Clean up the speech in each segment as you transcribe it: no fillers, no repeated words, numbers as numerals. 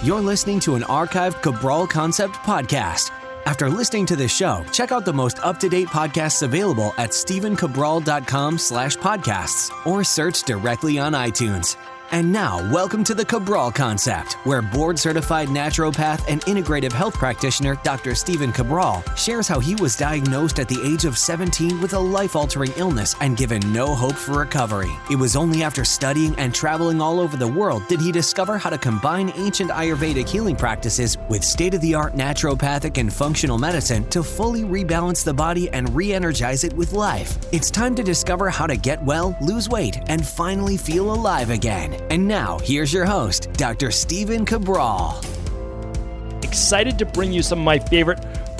You're listening to an archived Cabral Concept podcast. After listening to this show, check out the most up-to-date podcasts available at stephencabral.com/podcasts or search directly on iTunes. And now, welcome to the Cabral Concept, where board-certified naturopath and integrative health practitioner Dr. Stephen Cabral shares how he was diagnosed at the age of 17 with a life-altering illness and given no hope for recovery. It was only after studying and traveling all over the world did he discover how to combine ancient Ayurvedic healing practices with state-of-the-art naturopathic and functional medicine to fully rebalance the body and re-energize it with life. It's time to discover how to get well, lose weight, and finally feel alive again. And now, here's your host, Dr. Stephen Cabral. Excited to bring you some of my favorite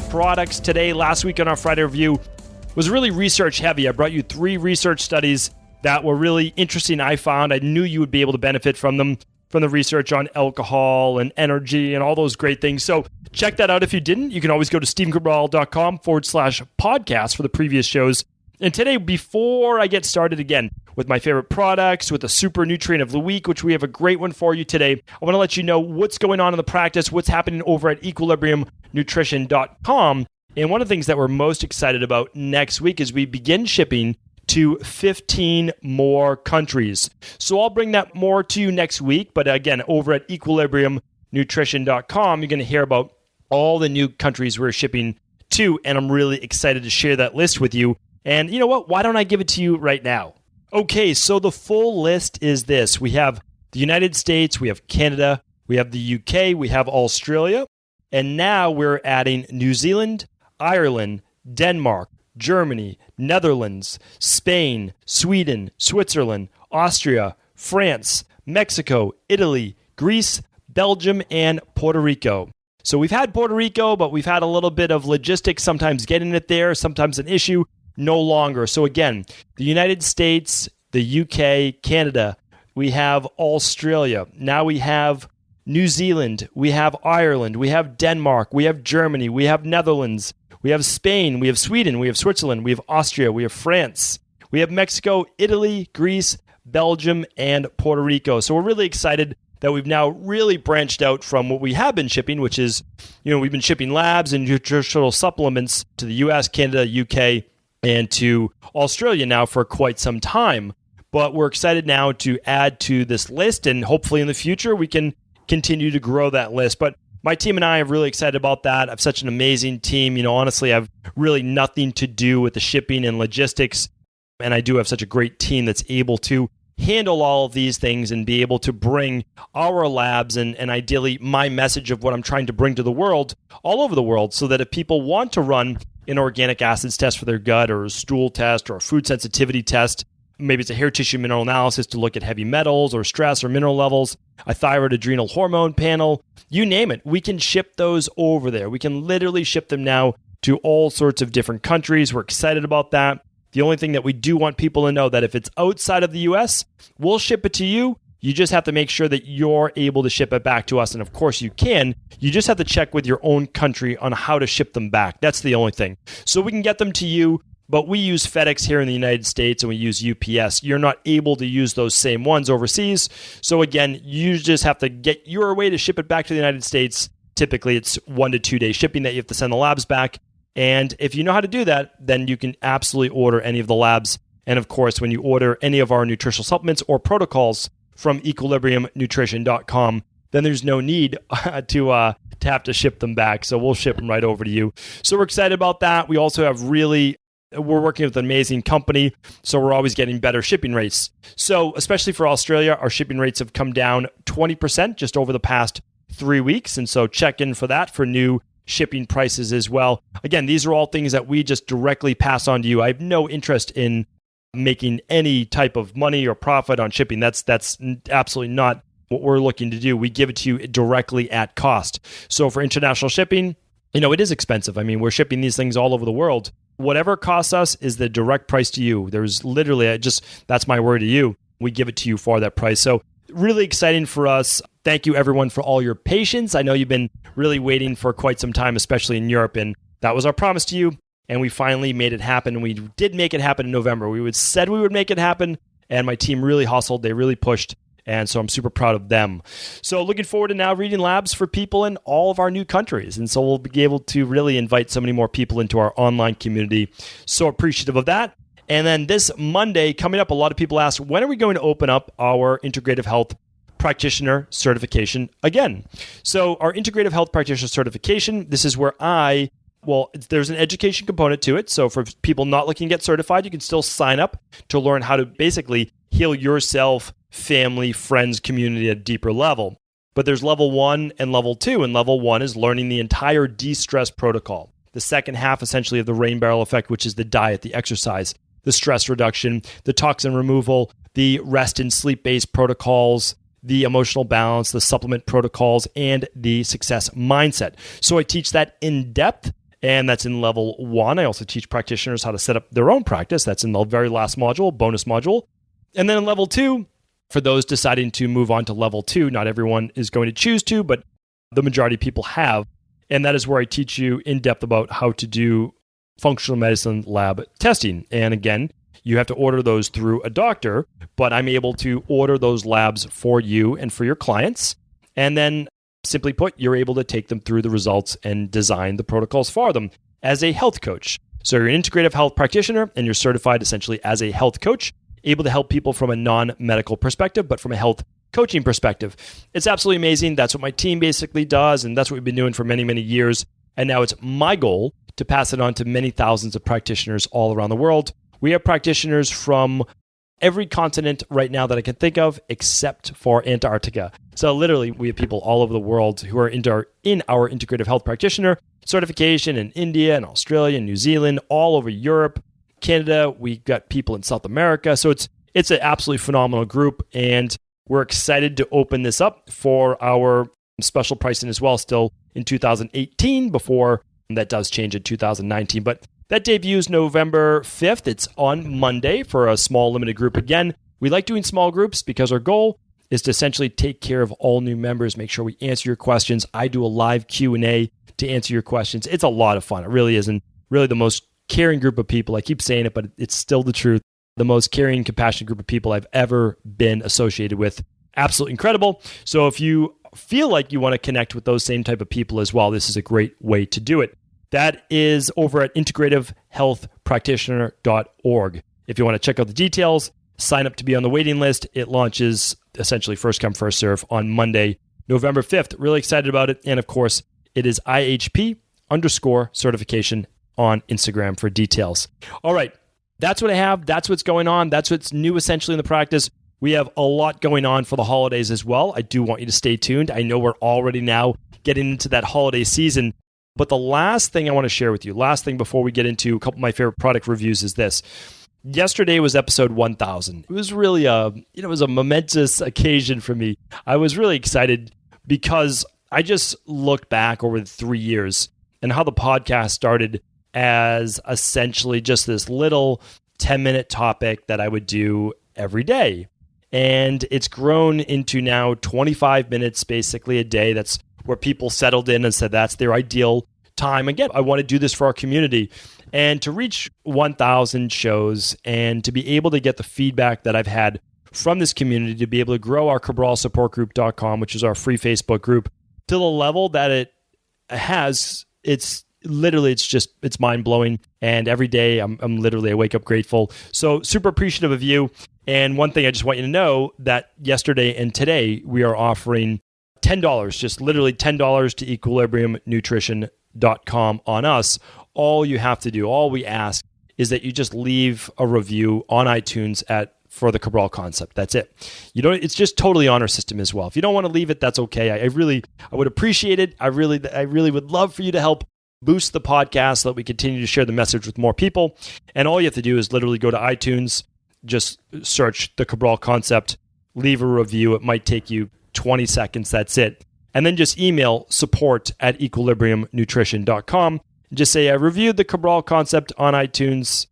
products today. Last week on our Friday review was really research heavy. I brought you 3 research studies that were really interesting, I found. I knew you would be able to benefit from them, from the research on alcohol and energy and all those great things. So check that out if you didn't. You can always go to stephencabral.com/podcast for the previous shows. And today, before I get started again with my favorite products, with the super nutrient of the week, which we have a great one for you today, I want to let you know what's going on in the practice, what's happening over at equilibriumnutrition.com. And one of the things that we're most excited about next week is we begin shipping to 15 more countries. So I'll bring that more to you next week. But again, over at equilibriumnutrition.com, you're going to hear about all the new countries we're shipping to. And I'm really excited to share that list with you. And you know what? Why don't I give it to you right now? Okay, so the full list is this. We have the United States, we have Canada, we have the UK, we have Australia, and now we're adding New Zealand, Ireland, Denmark, Germany, Netherlands, Spain, Sweden, Switzerland, Austria, France, Mexico, Italy, Greece, Belgium, and Puerto Rico. So we've had Puerto Rico, but we've had a little bit of logistics, sometimes getting it there, sometimes an issue. No longer. So again, the United States, the UK, Canada, we have Australia. Now we have New Zealand, we have Ireland, we have Denmark, we have Germany, we have Netherlands, we have Spain, we have Sweden, we have Switzerland, we have Austria, we have France, we have Mexico, Italy, Greece, Belgium, and Puerto Rico. So we're really excited that we've now really branched out from what we have been shipping, which is, we've been shipping labs and nutritional supplements to the US, Canada, UK, and to Australia now for quite some time. But we're excited now to add to this list, and hopefully in the future we can continue to grow that list. But my team and I are really excited about that. I have such an amazing team. Honestly, I have really nothing to do with the shipping and logistics, and I do have such a great team that's able to handle all of these things and be able to bring our labs and ideally my message of what I'm trying to bring to the world, all over the world, so that if people want to run an organic acids test for their gut, or a stool test, or a food sensitivity test, maybe it's a hair tissue mineral analysis to look at heavy metals or stress or mineral levels, a thyroid adrenal hormone panel, you name it, we can ship those over there. We can literally ship them now to all sorts of different countries. We're excited about that. The only thing that we do want people to know that if it's outside of the US, we'll ship it to you. You just have to make sure that you're able to ship it back to us. And of course you can. You just have to check with your own country on how to ship them back. That's the only thing. So we can get them to you, but we use FedEx here in the United States and we use UPS. You're not able to use those same ones overseas. So again, you just have to get your way to ship it back to the United States. Typically it's 1 to 2 day shipping that you have to send the labs back. And if you know how to do that, then you can absolutely order any of the labs. And of course, when you order any of our nutritional supplements or protocols from equilibriumnutrition.com, then there's no need to have to ship them back. So we'll ship them right over to you. So we're excited about that. We also have we're working with an amazing company, so we're always getting better shipping rates. So especially for Australia, our shipping rates have come down 20% just over the past 3 weeks. And so check in for that for new shipping prices as well. Again, these are all things that we just directly pass on to you. I have no interest in making any type of money or profit on shipping. That's absolutely not what we're looking to do. We give it to you directly at cost. So for international shipping, it is expensive. I mean, we're shipping these things all over the world. Whatever it costs us is the direct price to you. There's literally, that's my word to you. We give it to you for that price. So really exciting for us. Thank you everyone for all your patience. I know you've been really waiting for quite some time, especially in Europe, and that was our promise to you. And we finally made it happen. We did make it happen in November. We said we would make it happen, and my team really hustled. They really pushed, And so I'm super proud of them. So looking forward to now reading labs for people in all of our new countries. And so we'll be able to really invite so many more people into our online community. So appreciative of that. And then this Monday coming up, a lot of people ask, when are we going to open up our Integrative Health Practitioner certification again? So our Integrative Health Practitioner certification, this is where there's an education component to it. So for people not looking to get certified, you can still sign up to learn how to basically heal yourself, family, friends, community at a deeper level. But there's level 1 and level 2. And level 1 is learning the entire de-stress protocol. The second half, essentially, of the rain barrel effect, which is the diet, the exercise, the stress reduction, the toxin removal, the rest and sleep-based protocols, the emotional balance, the supplement protocols, and the success mindset. So I teach that in depth, and that's in level 1. I also teach practitioners how to set up their own practice. That's in the very last module, bonus module. And then in level 2, for those deciding to move on to level 2, not everyone is going to choose to, but the majority of people have. And that is where I teach you in depth about how to do functional medicine lab testing. And again, you have to order those through a doctor, but I'm able to order those labs for you and for your clients. And then, simply put, you're able to take them through the results and design the protocols for them as a health coach. So you're an integrative health practitioner and you're certified essentially as a health coach, able to help people from a non-medical perspective, but from a health coaching perspective. It's absolutely amazing. That's what my team basically does, and that's what we've been doing for many, many years. And now it's my goal to pass it on to many thousands of practitioners all around the world. We have practitioners from every continent right now that I can think of, except for Antarctica. So literally, we have people all over the world who are in our Integrative Health Practitioner certification in India and Australia and New Zealand, all over Europe, Canada. We've got people in South America. So it's an absolutely phenomenal group, and we're excited to open this up for our special pricing as well, still in 2018, before that does change in 2019. But that debuts November 5th. It's on Monday for a small limited group. Again, we like doing small groups because our goal is to essentially take care of all new members, make sure we answer your questions. I do a live Q&A to answer your questions. It's a lot of fun. It really is, and really the most caring group of people. I keep saying it, but it's still the truth. The most caring, compassionate group of people I've ever been associated with. Absolutely incredible. So if you feel like you want to connect with those same type of people as well, this is a great way to do it. That is over at integrativehealthpractitioner.org. If you want to check out the details, sign up to be on the waiting list. It launches essentially first come, first serve on Monday, November 5th. Really excited about it. And of course, it is IHP_certification on Instagram for details. All right. That's what I have. That's what's going on. That's what's new essentially in the practice. We have a lot going on for the holidays as well. I do want you to stay tuned. I know we're already now getting into that holiday season. But the last thing I want to share with you, last thing before we get into a couple of my favorite product reviews is this. Yesterday was episode 1000. It was really it was a momentous occasion for me. I was really excited because I just looked back over the 3 years and how the podcast started as essentially just this little 10-minute topic that I would do every day. And it's grown into now 25 minutes basically a day. That's where people settled in and said that's their ideal time. Again, I want to do this for our community. And to reach 1,000 shows and to be able to get the feedback that I've had from this community, to be able to grow our CabralSupportGroup.com, which is our free Facebook group, to the level that it has, it's mind-blowing. And every day I wake up grateful. So super appreciative of you. And one thing I just want you to know that yesterday and today we are offering $10, just literally $10 to equilibriumnutrition.com on us. All you have to do, all we ask is that you just leave a review on iTunes for the Cabral concept. That's it. It's just totally on our system as well. If you don't want to leave it, that's okay. I would appreciate it. I really would love for you to help boost the podcast so that we continue to share the message with more people. And all you have to do is literally go to iTunes, just search the Cabral concept, leave a review. It might take you 20 seconds. That's it. And then just email support@equilibriumnutrition.com. Just say, I reviewed the Cabral concept on iTunes.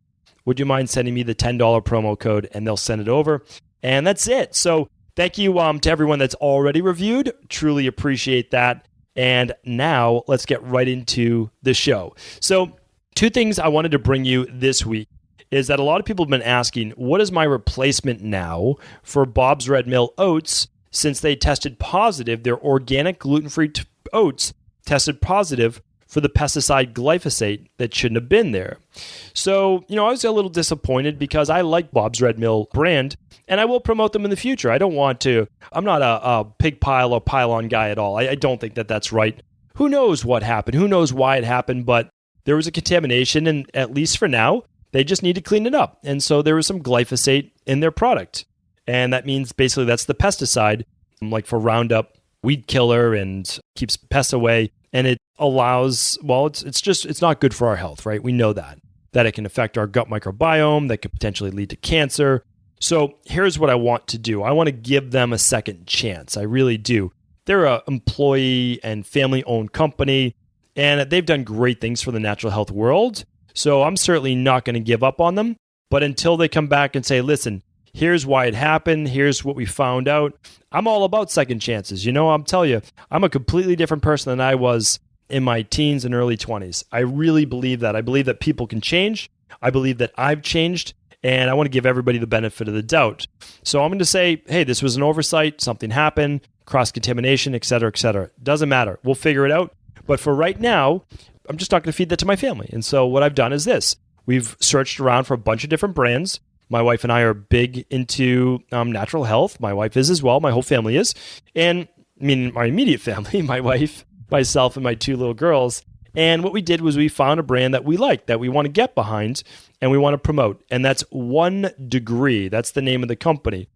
Would you mind sending me the $10 promo code? And they'll send it over. And that's it. So thank you to everyone that's already reviewed. Truly appreciate that. And now let's get right into the show. So 2 things I wanted to bring you this week is that a lot of people have been asking, what is my replacement now for Bob's Red Mill oats since they tested positive, their organic gluten-free oats tested positive for the pesticide glyphosate that shouldn't have been there. So, I was a little disappointed because I like Bob's Red Mill brand and I will promote them in the future. I'm not a pig pile or pile-on guy at all. I don't think that that's right. Who knows what happened? Who knows why it happened? But there was a contamination, and at least for now, they just need to clean it up. And so there was some glyphosate in their product. And that means basically that's the pesticide, like for Roundup, weed killer, and keeps pests away. And it allows, it's not good for our health, right? We know that it can affect our gut microbiome, that could potentially lead to cancer. So here's what I want to do. I want to give them a second chance. I really do. They're an employee and family-owned company, and they've done great things for the natural health world. So I'm certainly not going to give up on them. But until they come back and say, listen, here's why it happened, here's what we found out, I'm all about second chances. I'm telling you, I'm a completely different person than I was in my teens and early 20s. I really believe that. I believe that people can change. I believe that I've changed, and I want to give everybody the benefit of the doubt. So I'm going to say, hey, this was an oversight, something happened, cross-contamination, et cetera, et cetera. Doesn't matter. We'll figure it out. But for right now, I'm just not going to feed that to my family. And so what I've done is this. We've searched around for a bunch of different brands. My wife and I are big into natural health. My wife is as well. My whole family is. And my immediate family, my wife, myself, and my two little girls. And what we did was we found a brand that we like, that we want to get behind, and we want to promote. And that's 1 Degree. That's the name of the company.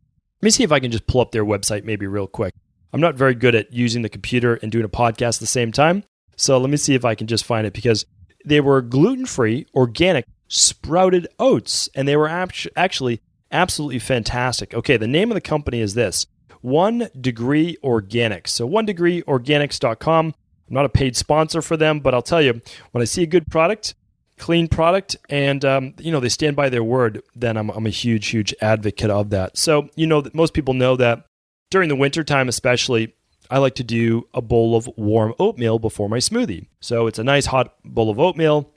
Let me see if I can just pull up their website maybe real quick. I'm not very good at using the computer and doing a podcast at the same time. So let me see if I can just find it, because they were gluten-free, organic, sprouted oats, and they were actually absolutely fantastic. Okay, the name of the company is this, 1 Degree Organics. So 1degreeorganics.com. I'm not a paid sponsor for them, but I'll tell you, when I see a good product, clean product, and they stand by their word, then I'm a huge, huge advocate of that. So that most people know that during the winter time especially, I like to do a bowl of warm oatmeal before my smoothie. So it's a nice hot bowl of oatmeal,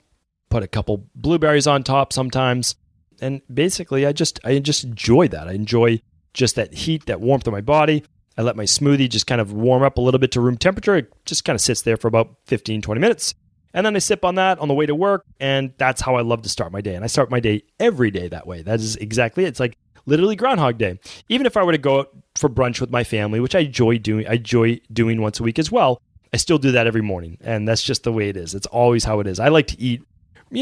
put a couple blueberries on top sometimes, and basically I just enjoy that. I enjoy just that heat, that warmth of my body. I let my smoothie just kind of warm up a little bit to room temperature. It just kind of sits there for about 15, 20 minutes. And then I sip on that on the way to work, and that's how I love to start my day. And I start my day every day that way. That is exactly it. It's like literally Groundhog Day. Even if I were to go out for brunch with my family, which I enjoy doing once a week as well, I still do that every morning. And that's just the way it is. It's always how it is. I like to eat,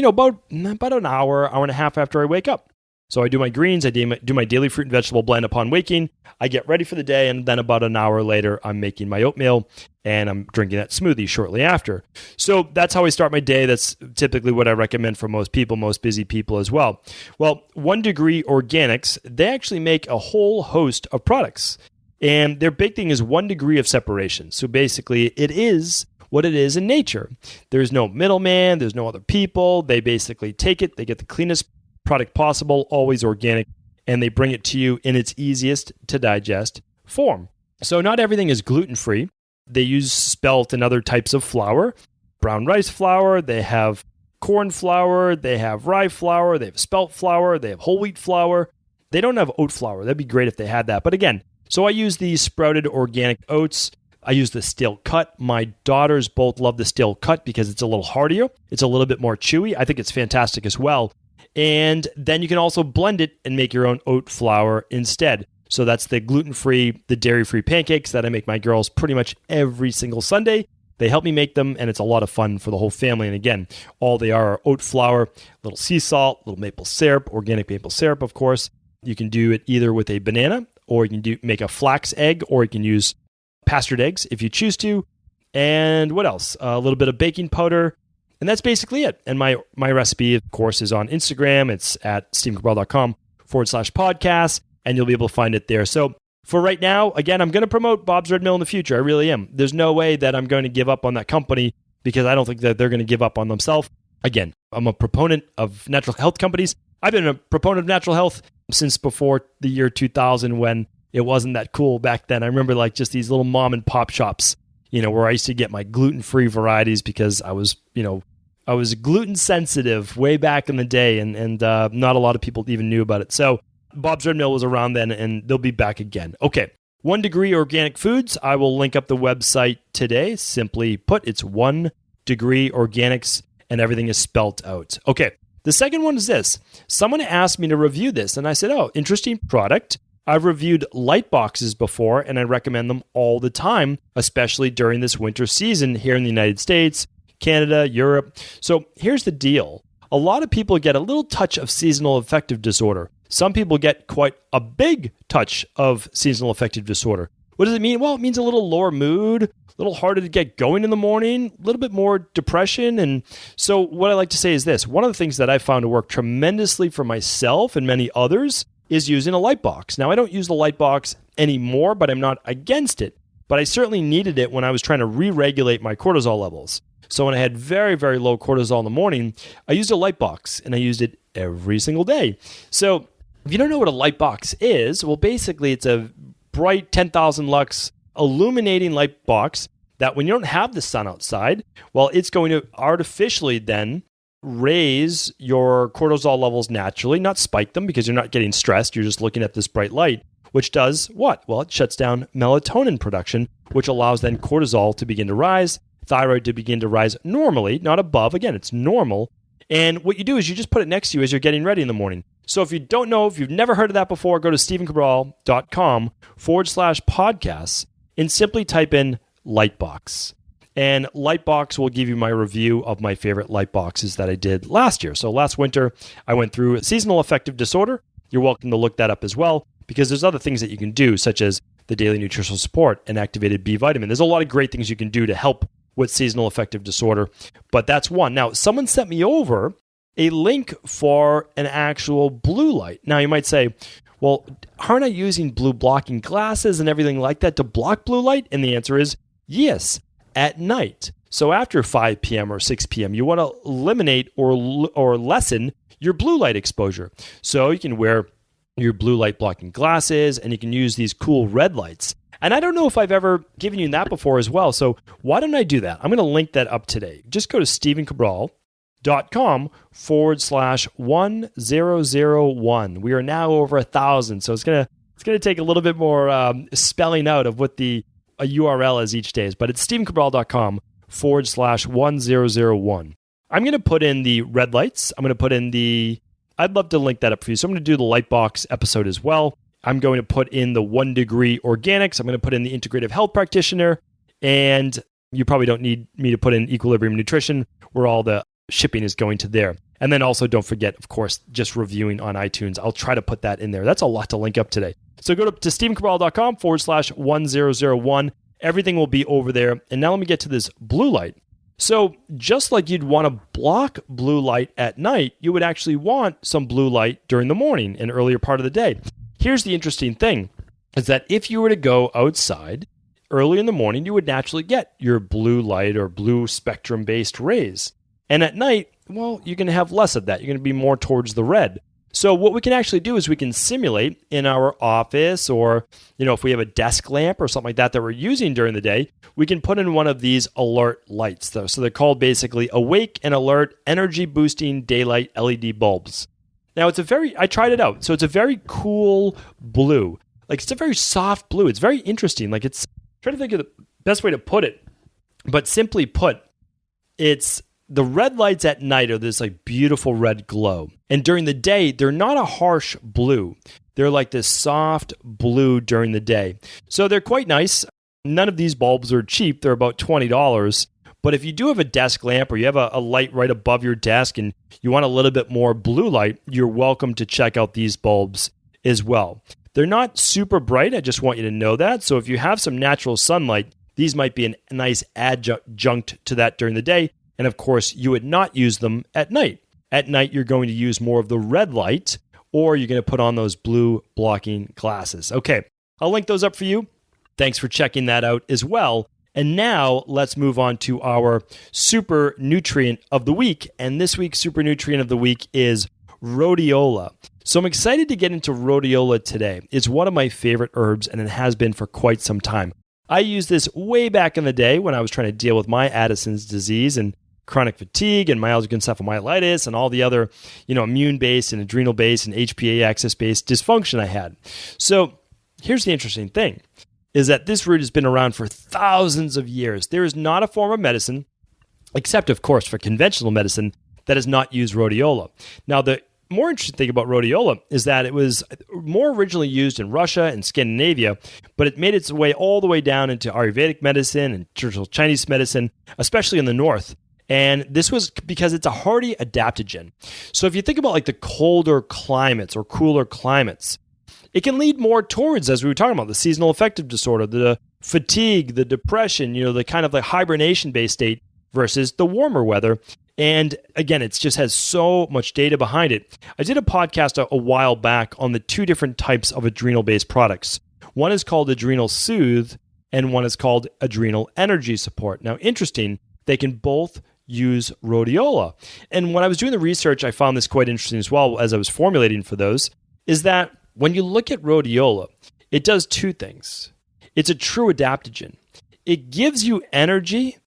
about an hour and a half after I wake up. So I do my greens, I do my daily fruit and vegetable blend upon waking, I get ready for the day, and then about an hour later, I'm making my oatmeal, and I'm drinking that smoothie shortly after. So that's how I start my day. That's typically what I recommend for most people, most busy people as well. Well, 1 Degree Organics, they actually make a whole host of products, and their big thing is 1 degree of separation. So basically, it is what it is in nature. There's no middleman, there's no other people. They basically take it, they get the cleanest product possible, always organic, and they bring it to you in its easiest to digest form. So not everything is gluten-free. They use spelt and other types of flour, brown rice flour, they have corn flour, they have rye flour, they have spelt flour, they have whole wheat flour. They don't have oat flour. That'd be great if they had that. But again, so I use these sprouted organic oats. I use the stale cut. My daughters both love the stale cut because it's a little heartier. It's a little bit more chewy. I think it's fantastic as well. And then you can also blend it and make your own oat flour instead. So that's the gluten-free, the dairy-free pancakes that I make my girls pretty much every single Sunday. They help me make them, and it's a lot of fun for the whole family. And again, all they are oat flour, little sea salt, little maple syrup, organic maple syrup, of course. You can do it either with a banana, or you can make a flax egg, or you can use pastured eggs if you choose to. And what else? A little bit of baking powder. And that's basically it. And my recipe, of course, is on Instagram. It's at stephencabral.com/podcast, and you'll be able to find it there. So for right now, again, I'm going to promote Bob's Red Mill in the future. I really am. There's no way that I'm going to give up on that company because I don't think that they're going to give up on themselves. Again, I'm a proponent of natural health companies. I've been a proponent of natural health since before the year 2000 when it wasn't that cool back then. I remember like just these little mom and pop shops, where I used to get my gluten-free varieties because I was, I was gluten sensitive way back in the day, and not a lot of people even knew about it. So Bob's Red Mill was around then, and they'll be back again. Okay, 1 Degree Organic Foods. I will link up the website today. Simply put, it's 1 Degree Organics, and everything is spelt out. Okay, the second one is this. Someone asked me to review this, and I said, oh, interesting product. I've reviewed light boxes before, and I recommend them all the time, especially during this winter season here in the United States, Canada, Europe. So here's the deal. A lot of people get a little touch of seasonal affective disorder. Some people get quite a big touch of seasonal affective disorder. What does it mean? Well, it means a little lower mood, a little harder to get going in the morning, a little bit more depression. And so what I like to say is this. One of the things that I found to work tremendously for myself and many others is using a light box. Now, I don't use the light box anymore, but I'm not against it. But I certainly needed it when I was trying to re-regulate my cortisol levels. So when I had very, very low cortisol in the morning, I used a light box, and I used it every single day. So if you don't know what a light box is, well, basically it's a bright 10,000 lux illuminating light box that when you don't have the sun outside, well, it's going to artificially then raise your cortisol levels naturally, not spike them because you're not getting stressed. You're just looking at this bright light, which does what? Well, it shuts down melatonin production, which allows then cortisol to begin to rise, thyroid to begin to rise normally, not above. Again, it's normal. And what you do is you just put it next to you as you're getting ready in the morning. So if you don't know, if you've never heard of that before, go to stephencabral.com/podcasts and simply type in Lightbox. And Lightbox will give you my review of my favorite light boxes that I did last year. So last winter, I went through seasonal affective disorder. You're welcome to look that up as well, because there's other things that you can do, such as the daily nutritional support and activated B vitamin. There's a lot of great things you can do to help with seasonal affective disorder, but that's one. Now, someone sent me over a link for an actual blue light. Now, you might say, well, aren't I using blue blocking glasses and everything like that to block blue light? And the answer is yes, at night. So after 5 p.m. or 6 p.m., you want to eliminate or lessen your blue light exposure. So you can wear your blue light blocking glasses, and you can use these cool red lights. And I don't know if I've ever given you that before as well. So why don't I do that? I'm going to link that up today. Just go to stephencabral.com/1001. We are now over 1,000. So it's going to take a little bit more spelling out of what a URL is each day. But it's stephencabral.com/1001. I'm going to put in the red lights. I'm going to put in I'd love to link that up for you. So I'm going to do the Lightbox episode as well. I'm going to put in the 1 Degree Organics. I'm going to put in the Integrative Health Practitioner. And you probably don't need me to put in Equilibrium Nutrition, where all the shipping is going to there. And then also don't forget, of course, just reviewing on iTunes. I'll try to put that in there. That's a lot to link up today. So go to stephencabral.com/1001. Everything will be over there. And now let me get to this blue light. So just like you'd want to block blue light at night, you would actually want some blue light during the morning and earlier part of the day. Here's the interesting thing, is that if you were to go outside early in the morning, you would naturally get your blue light or blue spectrum-based rays. And at night, well, you're going to have less of that. You're going to be more towards the red. So what we can actually do is we can simulate in our office, or if we have a desk lamp or something like that we're using during the day, we can put in one of these alert lights. So they're called basically awake and alert energy boosting daylight LED bulbs. Now I tried it out. So it's a very cool blue. Like it's a very soft blue. It's very interesting. Like I'm trying to think of the best way to put it, but simply put, it's the red lights at night are this like beautiful red glow. And during the day, they're not a harsh blue. They're like this soft blue during the day. So they're quite nice. None of these bulbs are cheap. They're about $20. But if you do have a desk lamp, or you have a light right above your desk and you want a little bit more blue light, you're welcome to check out these bulbs as well. They're not super bright. I just want you to know that. So if you have some natural sunlight, these might be a nice adjunct to that during the day. And of course, you would not use them at night. At night, you're going to use more of the red light, or you're going to put on those blue blocking glasses. Okay, I'll link those up for you. Thanks for checking that out as well. And now let's move on to our super nutrient of the week. And this week's super nutrient of the week is Rhodiola. So I'm excited to get into Rhodiola today. It's one of my favorite herbs, and it has been for quite some time. I used this way back in the day when I was trying to deal with my Addison's disease, and chronic fatigue and myalgic encephalomyelitis and all the other, immune-based and adrenal-based and HPA axis-based dysfunction I had. So here's the interesting thing, is that this root has been around for thousands of years. There is not a form of medicine, except, of course, for conventional medicine, that has not used rhodiola. Now, the more interesting thing about rhodiola is that it was more originally used in Russia and Scandinavia, but it made its way all the way down into Ayurvedic medicine and traditional Chinese medicine, especially in the north. And this was because it's a hardy adaptogen. So if you think about like the colder climates or cooler climates, it can lead more towards, as we were talking about, the seasonal affective disorder, the fatigue, the depression, the kind of like hibernation-based state versus the warmer weather. And again, it just has so much data behind it. I did a podcast a while back on the two different types of adrenal-based products. One is called Adrenal Soothe, and one is called Adrenal Energy Support. Now, interesting, they can both use rhodiola. And when I was doing the research, I found this quite interesting as well as I was formulating for those, is that when you look at rhodiola, it does two things. It's a true adaptogen. It gives you energy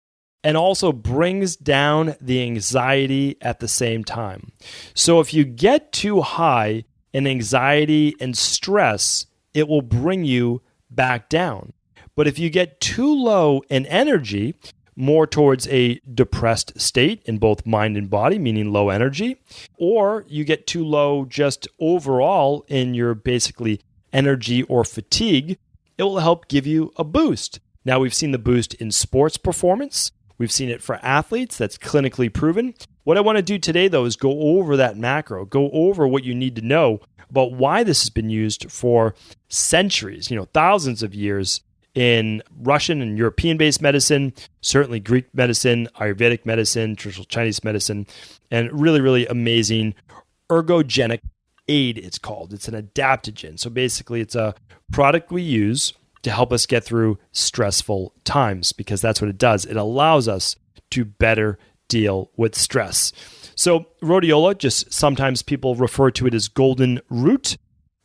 and also brings down the anxiety at the same time. So if you get too high in anxiety and stress, it will bring you back down. But if you get too low in energy, more towards a depressed state in both mind and body, meaning low energy, or you get too low just overall in your basically energy or fatigue, it will help give you a boost. Now, we've seen the boost in sports performance. We've seen it for athletes. That's clinically proven. What I want to do today, though, is go over that macro, go over what you need to know about why this has been used for centuries, thousands of years in Russian and European-based medicine, certainly Greek medicine, Ayurvedic medicine, traditional Chinese medicine, and really, really amazing ergogenic aid, it's called. It's an adaptogen. So basically, it's a product we use to help us get through stressful times, because that's what it does. It allows us to better deal with stress. So rhodiola, just sometimes people refer to it as golden root,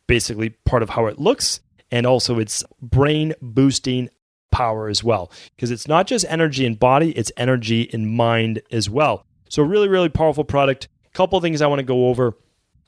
basically part of how it looks, and also its brain boosting power as well, because it's not just energy in body, it's energy in mind as well. So really, really powerful product. Couple of things I want to go over.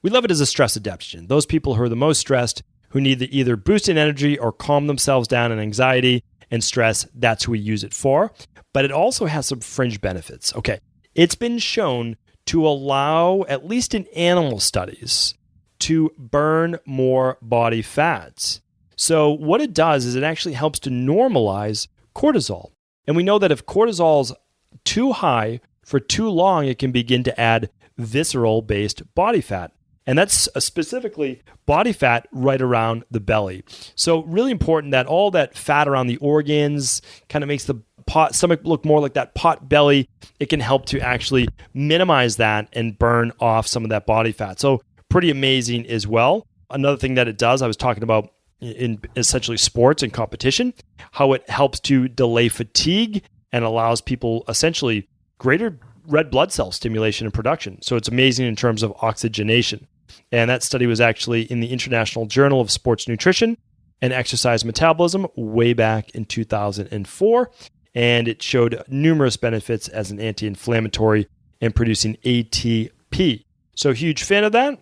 We love it as a stress adaptogen. Those people who are the most stressed, who need to either boost in energy or calm themselves down in anxiety and stress, that's who we use it for. But it also has some fringe benefits. Okay, it's been shown to allow, at least in animal studies, to burn more body fats. So what it does is it actually helps to normalize cortisol. And we know that if cortisol's too high for too long, it can begin to add visceral-based body fat. And that's specifically body fat right around the belly. So really important that all that fat around the organs kind of makes the stomach look more like that pot belly. It can help to actually minimize that and burn off some of that body fat. So pretty amazing as well. Another thing that it does, I was talking about in essentially sports and competition, how it helps to delay fatigue and allows people essentially greater red blood cell stimulation and production. So it's amazing in terms of oxygenation. And that study was actually in the International Journal of Sports Nutrition and Exercise Metabolism way back in 2004. And it showed numerous benefits as an anti-inflammatory and producing ATP. So huge fan of that.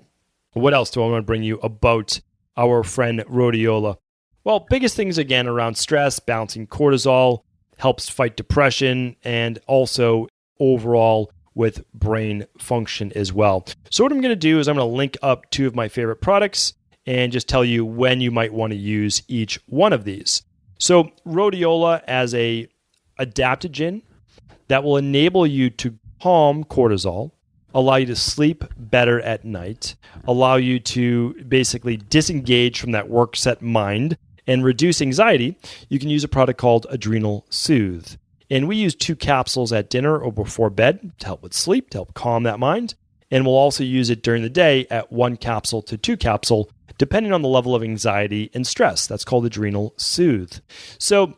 What else do I want to bring you about our friend Rhodiola? Well, biggest things again around stress, balancing cortisol, helps fight depression, and also overall with brain function as well. So what I'm going to do is I'm going to link up two of my favorite products and just tell you when you might want to use each one of these. So Rhodiola as a adaptogen that will enable you to calm cortisol, allow you to sleep better at night, allow you to basically disengage from that work set mind and reduce anxiety. You can use a product called Adrenal Soothe. And we use 2 capsules at dinner or before bed to help with sleep, to help calm that mind. And we'll also use it during the day at 1 capsule to 2 capsule, depending on the level of anxiety and stress. That's called Adrenal Soothe. So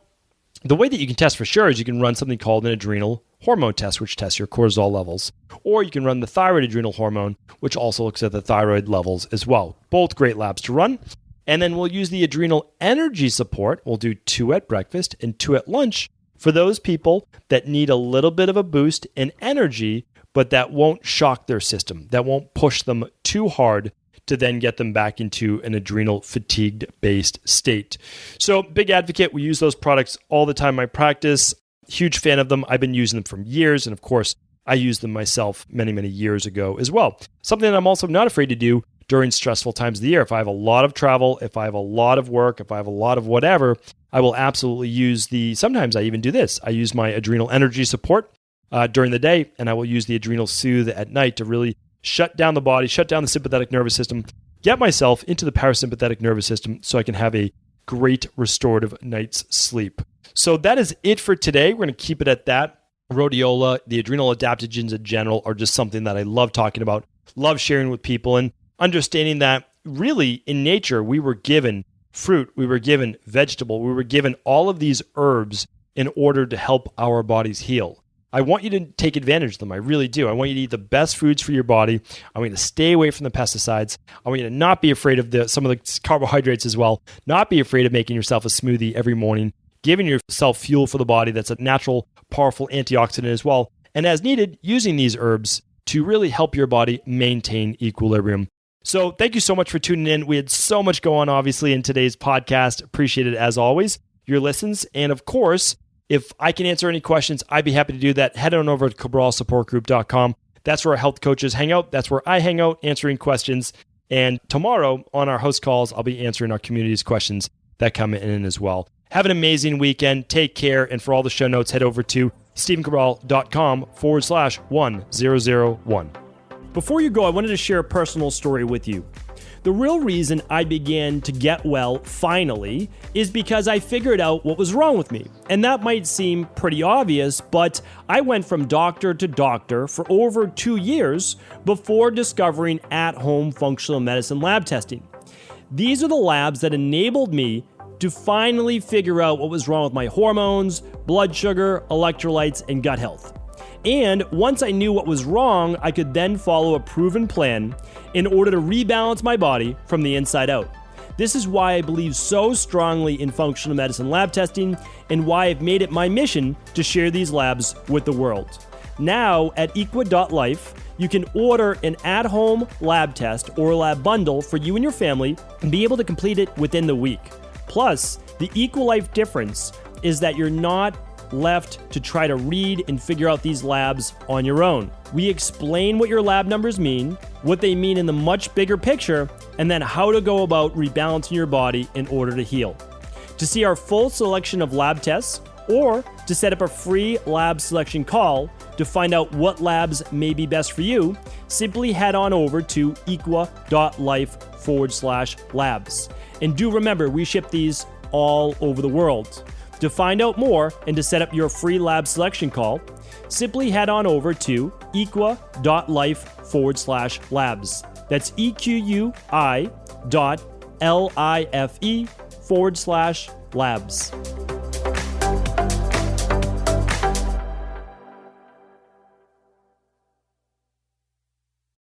the way that you can test for sure is you can run something called an adrenal hormone test, which tests your cortisol levels. Or you can run the thyroid adrenal hormone, which also looks at the thyroid levels as well. Both great labs to run. And then we'll use the adrenal energy support. We'll do 2 at breakfast and 2 at lunch for those people that need a little bit of a boost in energy, but that won't shock their system, that won't push them too hard to then get them back into an adrenal fatigued-based state. So big advocate. We use those products all the time in my practice. Huge fan of them. I've been using them for years. And of course, I used them myself many, many years ago as well. Something that I'm also not afraid to do during stressful times of the year. If I have a lot of travel, if I have a lot of work, if I have a lot of whatever, I will absolutely use sometimes I even do this. I use my adrenal energy support during the day, and I will use the adrenal soothe at night to really shut down the body, shut down the sympathetic nervous system, get myself into the parasympathetic nervous system so I can have a great restorative night's sleep. So that is it for today. We're going to keep it at that. Rhodiola, the adrenal adaptogens in general, are just something that I love talking about, love sharing with people, and understanding that really in nature, we were given fruit, we were given vegetable, we were given all of these herbs in order to help our bodies heal. I want you to take advantage of them. I really do. I want you to eat the best foods for your body. I want you to stay away from the pesticides. I want you to not be afraid of some of the carbohydrates as well. Not be afraid of making yourself a smoothie every morning, giving yourself fuel for the body that's a natural, powerful antioxidant as well. And as needed, using these herbs to really help your body maintain equilibrium. So thank you so much for tuning in. We had so much going on, obviously, in today's podcast. Appreciate it, as always, your listens. And of course, if I can answer any questions, I'd be happy to do that. Head on over to cabralsupportgroup.com. That's where our health coaches hang out. That's where I hang out answering questions. And tomorrow on our host calls, I'll be answering our community's questions that come in as well. Have an amazing weekend. Take care. And for all the show notes, head over to stevencabral.com/1001. Before you go, I wanted to share a personal story with you. The real reason I began to get well, finally, is because I figured out what was wrong with me. And that might seem pretty obvious, but I went from doctor to doctor for over 2 years before discovering at-home functional medicine lab testing. These are the labs that enabled me to finally figure out what was wrong with my hormones, blood sugar, electrolytes, and gut health. And once I knew what was wrong, I could then follow a proven plan in order to rebalance my body from the inside out. This is why I believe so strongly in functional medicine lab testing and why I've made it my mission to share these labs with the world. Now at equa.life, you can order an at-home lab test or lab bundle for you and your family and be able to complete it within the week. Plus, the EquaLife difference is that you're not left to try to read and figure out these labs on your own. We explain what your lab numbers mean, what they mean in the much bigger picture, and then how to go about rebalancing your body in order to heal. To see our full selection of lab tests, or to set up a free lab selection call to find out what labs may be best for you, simply head on over to equa.life/labs. And do remember, we ship these all over the world. To find out more and to set up your free lab selection call, simply head on over to equa.life/labs. That's EQUI.LIFE/labs.